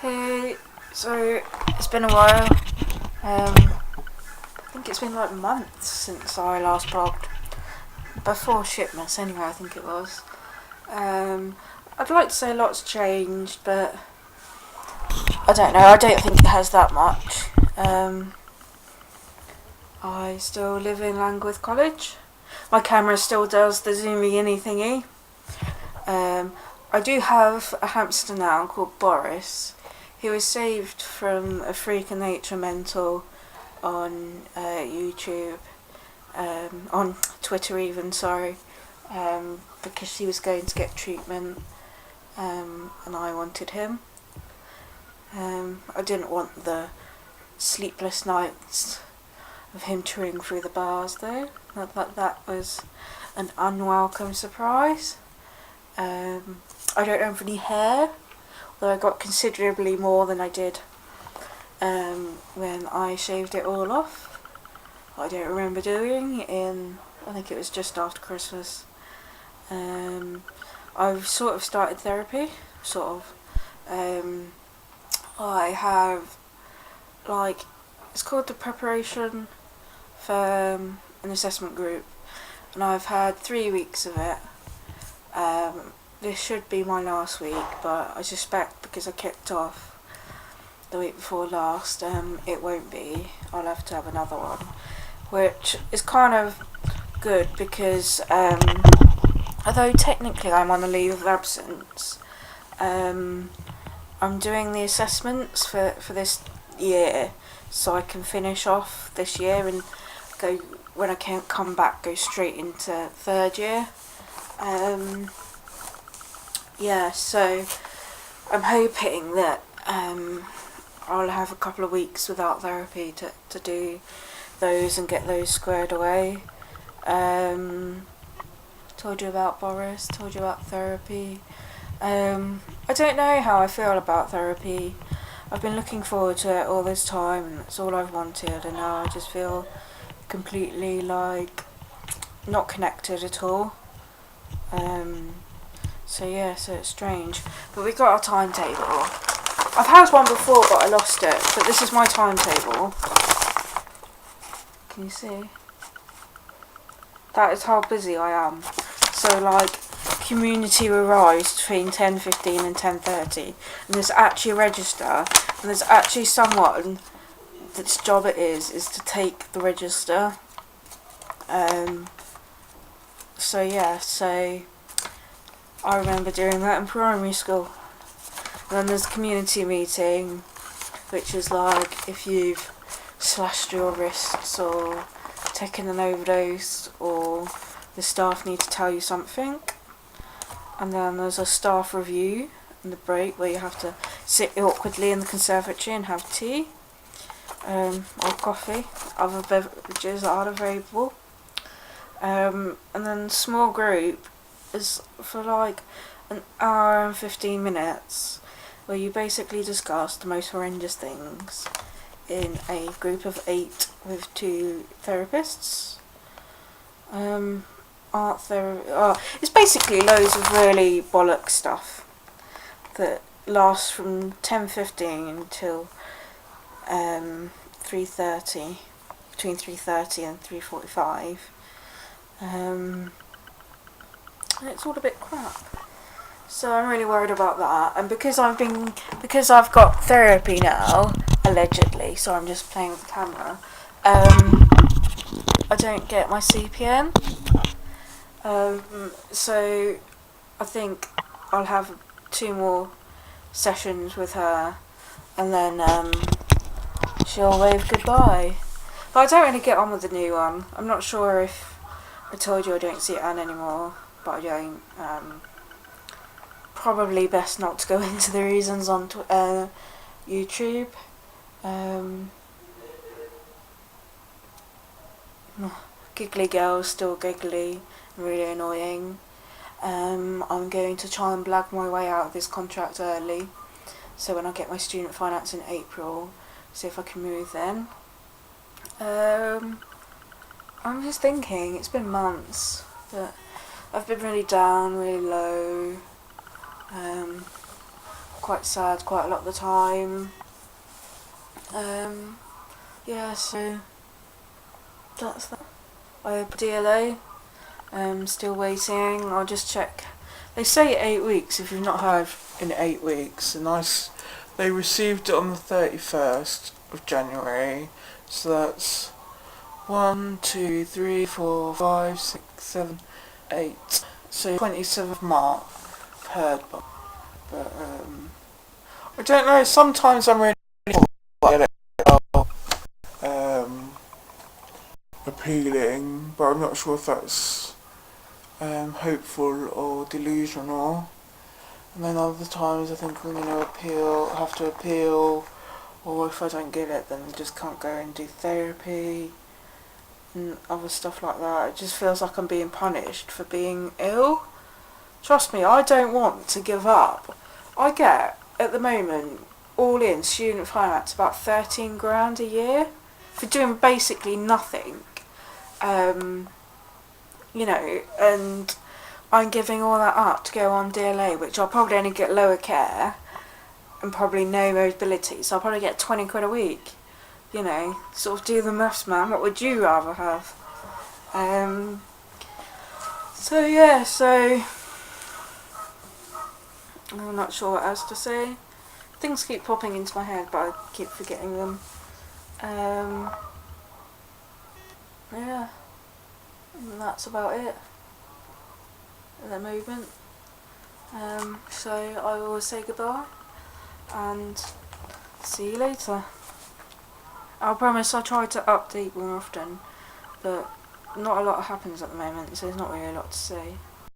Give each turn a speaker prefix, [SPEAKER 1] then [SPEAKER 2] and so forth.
[SPEAKER 1] Hey, so it's been a while. I think it's been like months since I last blogged. Before Shipmas, anyway, I think it was. I'd like to say a lot's changed, but I don't know. I don't think it has that much. I still live in Langwith College. My camera still does the zooming in thingy. I do have a hamster now called Boris. He was saved from a freak of nature mental on YouTube, on Twitter even, sorry, because she was going to get treatment, and I wanted him. I didn't want the sleepless nights of him touring through the bars though. That was an unwelcome surprise. I don't have any hair, though I got considerably more than I did when I shaved it all off. I don't remember doing I think it was just after Christmas. I've sort of started therapy, I have, it's called the Preparation for an Assessment Group, and I've had 3 weeks of it. This should be my last week, but I suspect because I kicked off the week before last, it won't be. I'll have to have another one, which is kind of good because although technically I'm on a leave of absence, I'm doing the assessments for this year so I can finish off this year and go, when I can't come back, go straight into third year. So I'm hoping that I'll have a couple of weeks without therapy to do those and get those squared away. Told you about Boris, told you about therapy. I don't know how I feel about therapy. I've been looking forward to it all this time and it's all I've wanted, and now I just feel completely not connected at all. So it's strange. But we got our timetable. I've had one before but I lost it, but this is my timetable. Can you see? That is how busy I am. So community will rise between 10:15 and 10:30, and there's actually a register, and there's actually someone that's job it is to take the register. So I remember doing that in primary school. And then there's a community meeting, which is if you've slashed your wrists or taken an overdose or the staff need to tell you something. And then there's a staff review in the break where you have to sit awkwardly in the conservatory and have tea or coffee. Other beverages are available. And then small group is for an hour and 15 minutes where you basically discuss the most horrendous things in a group of 8 with 2 therapists. Art therapy. It's basically loads of really bollock stuff that lasts from 10:15 until 3:30, between 3:30 and 3:45. And it's all a bit crap. So I'm really worried about that. And because I've got therapy now, allegedly, so I'm just playing with the camera, I don't get my CPN. So I think I'll have 2 more sessions with her and then she'll wave goodbye. But I don't really get on with the new one. I'm not sure if I told you I don't see Anne anymore, but I don't. Probably best not to go into the reasons on YouTube. Giggly girl, still giggly, really annoying. I'm going to try and blag my way out of this contract early, so when I get my student finance in April, see if I can move then. I'm just thinking, it's been months, but I've been really down, really low. quite sad quite a lot of the time. Yeah, so that's that. I hope DLA. Still waiting. I'll just check. They say 8 weeks if you've not heard in 8 weeks, and they received it on the 31st of January, so that's 1, 2, 3, 4, 5, 6, 7, 8. So 27th March heard, but I don't know. Sometimes I'm really appealing, but I'm not sure if that's hopeful or delusional. And then other times I think I'm going to have to appeal, or if I don't get it then I just can't go and do therapy and other stuff like that. It just feels like I'm being punished for being ill. Trust me, I don't want to give up. I get, at the moment, all in student finance about 13 grand a year for doing basically nothing. You know, and I'm giving all that up to go on DLA, which I'll probably only get lower care and probably no mobility, so I'll probably get 20 quid a week. You know, sort of do the maths, man. What would you rather have? So yeah, so I'm not sure what else to say. Things keep popping into my head, but I keep forgetting them. Yeah, and that's about it at the moment. So I will say goodbye and see you later. I promise I'll try to update more often, but not a lot happens at the moment, so there's not really a lot to say.